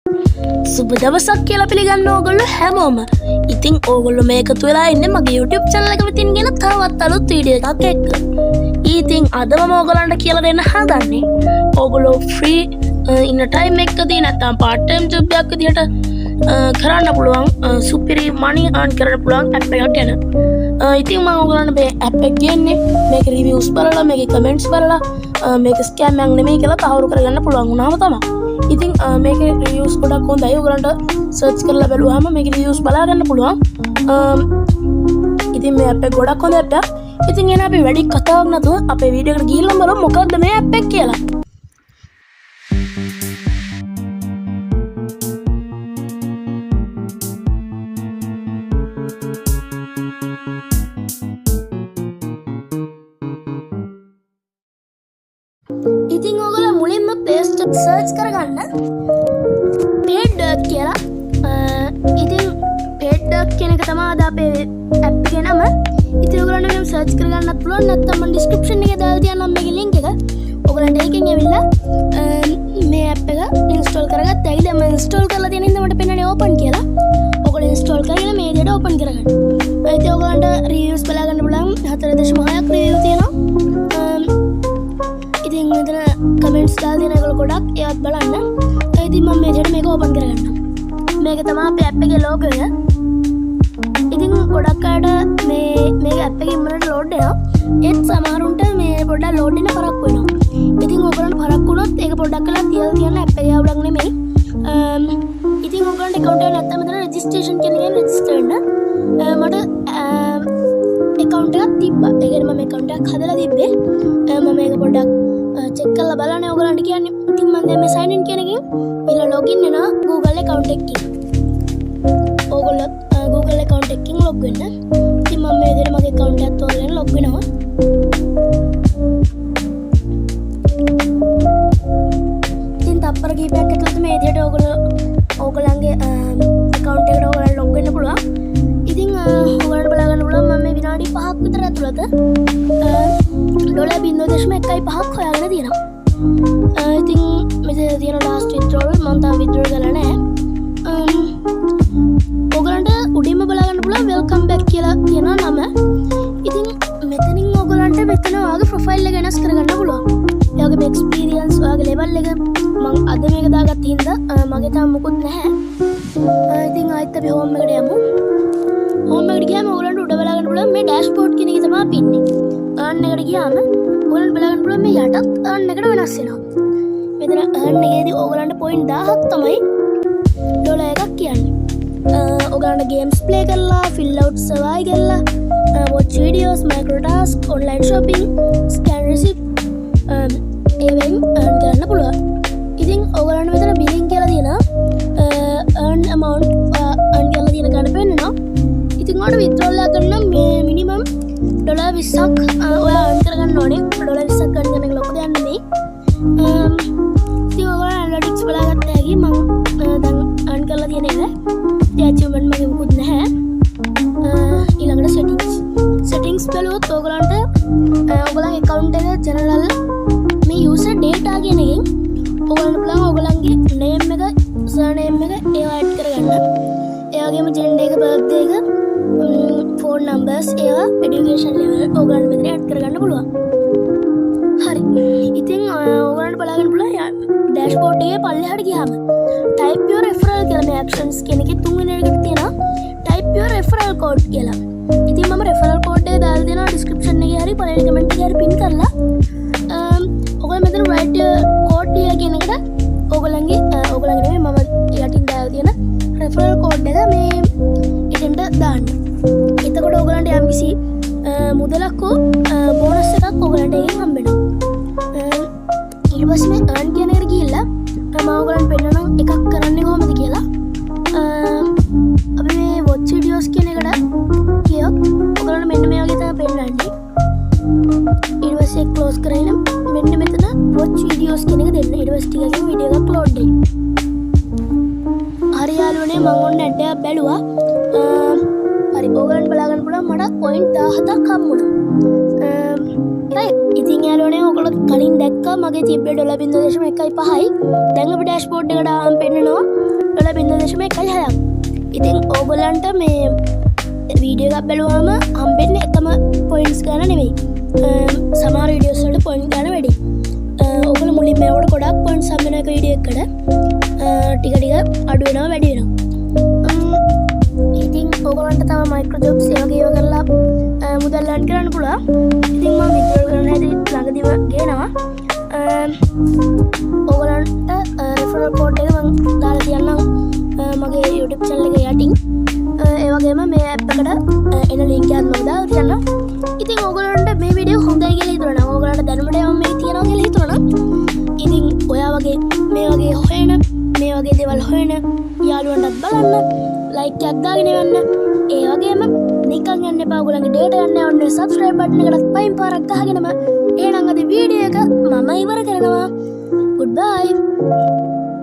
සුබ දවසක් කියලා පිළිගන්න ඕගොල්ලෝ හැමෝම. ඉතින් ඕගොල්ලෝ මේකතු වෙලා ඉන්නේ මගේ YouTube channel එක වෙතින් ගෙන තවත් අලුත් වීඩියෝ එකක් එක්ක. ඉතින් අද මම ඕගොල්ලන්ට කියලා දෙන්න හදන්නේ ඕගොල්ලෝ free ඉන්න time එකකදී නැත්නම් part time job එකක් විදිහට කරන්න පුළුවන් සුපිරි money earn කරන්න පුළුවන් app එකක් ගැන. ඉතින් මම ඕගොල්ලන්ට මේ app එක ගන්නේ මේක reviews බලලා මේකේ comments බලලා මේක scam එකක් නෙමෙයි කියලා තහවුරු කරගන්න පුළුවන් වුණාම තමයි. ඉතින් මේකේ reviews ගොඩක් හොඳයි. ඔයගලන්ට search කරලා බලුවාම මේකේ reviews බලා ගන්න පුළුවන්. ඉතින් මේ app එක ගොඩක් හොඳ app එකක්. ඉතින් එන අපි වැඩි කතාවක් නැතුව අපේ වීඩියෝ එකට ගිහිල්ලා බලමු මොකක්ද මේ app එක කියලා. ඉතින් ඔයගොල්ලෝ මුලින්ම Play Store search කරගන්න paid කියලා. ඉතින් paid කියන එක තමයි අද අපේ app එකේ නම. ඉතින් ඔයගොල්ලන්ට මෙහෙම search කරගන්නත් පුළුවන්. නැත්නම් මම description එකේ දාලා තියන්නම් මේකේ link එක. ඔයගොල්ලන්ට ඒකෙන් ඇවිල්ලා මේ app එක install කරගත්තා. ඒක දැන් මම install කරලා තියෙන හින්දා මට පෙන්නන්නේ open කියලා. ඔයගොල්ලෝ install කරගෙන මේ විදිහට open කරගන්න. ඉතින් ඔයගොල්ලන්ට reviews බලා ගන්න පුළුවන්. 4.6ක් review තියෙනවා. ඉතින් මෙතන කමෙන්ට්ස් දාලා තියෙන ඒගොල්ලෝ ගොඩක් ඒවත් බලන්න. ඉතින් මම මේ විදිහට මේක ඕපන් කරගන්නම්. මේක තමයි අපේ app එකේ logo එක. ඉතින් ගොඩක් අයට මේක app එකේ ඉන්නට load වෙනවා. ඒත් සමහරුන්ට මේ පොඩ්ඩක් load වෙන පරක් වෙනවා. ඉතින් ඔයගොල්ලන්ට පරක් වුණොත් ඒක පොඩ්ඩක් කරලා තියලා තියන්න app එකේ අවුලක් නෙමෙයි. ඉතින් ඔයගොල්ලන්ට account එක නැත්නම් මෙතන registration කියන එකෙන් register වෙන්න. මට account එකක් තිබ්බා. ඒ කියන්නේ මම account එකක් හදලා තිබ්බේ. මම මේක පොඩ්ඩක් check කරලා බලන්න ඔයගොල්ලන්ට කියන්නේ. ඉතින් මම දැන් මේ sign in කියන එකෙන් ඊළඟ login වෙනවා Google account එකකින්. ඔයගොල්ලෝ Google account එකකින් log වෙන්න. ඉතින් මම මේ විදිහට මගේ account එකත් තෝරගෙන log වෙනවා. ඉතින් තප්පර කීපයක් ඇතුළත මේ විදිහට ඔයගොල්ලන්ගේ account එකට ඔයගොල්ලන් log වෙන්න පුළුවන්. ඉතින් ඔයගොල්ලන්ට බලා ගන්න පුළුවන් මම මේ විනාඩි 5ක් විතර ඇතුළත $0.15ක් හොයාගෙන තියෙනවා. ඉතින් මෙතන තියෙන last withdrawal මම තාම withdraw කරලා නැහැ. ඔයගලන්ට උඩින්ම බලා ගන්න පුළුවන් welcome back කියලා තියෙන නම. ඉතින් මෙතනින් ඔයගලන්ට මෙතන ඔයාගේ profile එක වෙනස් කරගන්න පුළුවන්. ඔයාගේ මේ experience ඔයාගේ level එක මම අද මේක දාගත්ත හින්දා මගේ තාම මුකුත් නැහැ. ඉතින් ආයෙත් අපි home එකට යමු. home එකට ගියාම ඔයගලන්ට උඩ බලා ගන්න පුළුවන් මේ dashboard කියන එක තමයි අපි ඉන්නේ. earn එකට ගියාම ඔයගලන්ට බලා ගන්න පුළුවන් මේ යටත් earn එකට වෙනස් වෙනවා. මෙතන earn එකේදී ඔයගලන්ට point 1000ක් තමයි ඩොලර් එකක් කියන්නේ. ඔයගලන්ට games play කරලා, fill out survey කරලා, watch videos, micro task, online shopping, scan receipt ඒවෙන් earn කරන්න පුළුවන්. ඉතින් ඔයගලන්ට මෙතන billing කියලා තියෙනවා. earn amount earn කරලා තියෙන ගන්න පෙන්නනවා. ඉතින් ඔයාලට withdrawal එක කරන්න minimum $20ක් ඔයා earn කරගන්න ඕනේ. $20ක් earn කරන එක ලොකු දෙයක් නෙමෙයි. ඉතින් ඔයගොල්ලෝ analytics බලාගත්ත හැකි මම දැන් earn කරලා තියෙන එක. achievement මගේ මොකුත් නැහැ. ඊළඟට settings බලුවොත් ඔයගොල්ලන්ට ඔයගොල්ලන්ගේ account එක general මේ user data කියන එකෙන් ඔයගොල්ලන්ට පුළුවන් ඔයගොල්ලන්ගේ name එක, surname එක ඒවා add කරගන්න. ඒ වගේම gender එක, birthday එක, phone numbers ඒවා education level ඔයගොල්ලන්ට මෙතන add කරගන්න පුළුවන්. හරි. ඉතින් ඔයගොල්ලන්ට බලන්න පුළුවන් dashboard එකේ පල්ලෙහාට ගියාම type your referral කියලා මේ actions කියන එකේ තුන්වෙනි එකට තියෙනවා type your referral code කියලා. ඉතින් මම referral code එක දාලා දෙනවා description එකේ හරි පළවෙනි comment එකේ හරි pin කරලා ඔයගොල්ලෝ මෙතන write your code කියන එකට ඔයගොල්ලන්ගේ නෙමෙයි මම යටින් දාලා තියෙන referral code එක මේ එතෙන්ට දාන්න. එතකොට ඔයගොල්ලන්ට යම්කිසි මුදලක් හෝ බෝනස් එකක් ඔයගොල්ලන්ට ඒකෙන් හම්බෙනවා. ඊට පස්සේ මේ earn කියන එකට ගිහිල්ලා මම ඔයගොල්ලන්ට පෙන්නනවා එකක් කරන්නේ කොහොමද කියලා. අපි මේ watch videos කියන එකට ගියොත් ඔයගොල්ලන්ට මෙන්න මේ වගේ තමයි පෙන්නන්නේ. ඊට පස්සේ close කරගෙන මෙන්න මෙතන watch videos කියන එක දෙන්න. ඊට පස්සේ ටිකකින් වීඩියෝ එකක් load වෙයි. හරි යාළුවනේ මම ඔන්න ඇඩ් එකක් බැලුවා. හරි ඔයගොල්ලන්ට බලා ගන්න පුළුවන් මට point 17ක් හම්බුණා. ඉතින් යාළුවනේ ඔයගොල්ලෝ කලින් දැක්කා මගේ තිබ්බේ $0.15යි. දැන් අපි dashboard එකට ආවම පෙන්නනවා 0.1/6. ඉතින් ඕගොල්ලන්ට මේ වීඩියෝ එකක් බැලුවාම හම්බෙන්නේ එකම පොයින්ට්ස් ගන්න නෙවෙයි. සමහර වීඩියෝස් වලට පොයින්ට් ගන්න වැඩි. ඕගොල්ලෝ මුලින් මේවට ගොඩක් පොයින්ට්ස් හම්බ වෙන එක වීඩියෝ එකකට ටික ටික අඩු වෙනවා වැඩි වෙනවා. ඉතින් ඕගොල්ලන්ට තව මයික්‍රෝ ජොබ්ස් ඒ වගේ ඒවා කරලා මුදල් earn කරන්න පුළුවන්. ඉතින් මම වීඩියෝ කරන හැටි ළඟදිම ගේනවා. ඕගොල්ලන්ට රෙෆරල් කෝඩ් එක මම දාලා තියන්නම් මගේ YouTube channel එකේ යටින්. ඒ වගේම මේ app එකට එන link එකත් මම දාලා තියන්නම්. ඉතින් ඕගොල්ලන්ට මේ වීඩියෝ හොඳයි කියලා හිතුණා නම් ඕගොල්ලන්ට දැනුමට යවන්න මේක තියනවා කියලා හිතුණා නම් ඉතින් ඔයා වගේ මේ වගේ හොයන මේ වගේ දේවල් හොයන යාළුවන්ටත් බලන්න ලයික් එකක් දාගෙන යන්න. ඒ වගේම නිකන් යන්න එපා. ඔයගොල්ලන්ගේ data ගන්න ඕනේ subscribe button එකටත් පයින් පාරක් ගහගෙනම එහෙනම් අද වීඩියෝ එක මම ඉවර කරනවා. goodbye.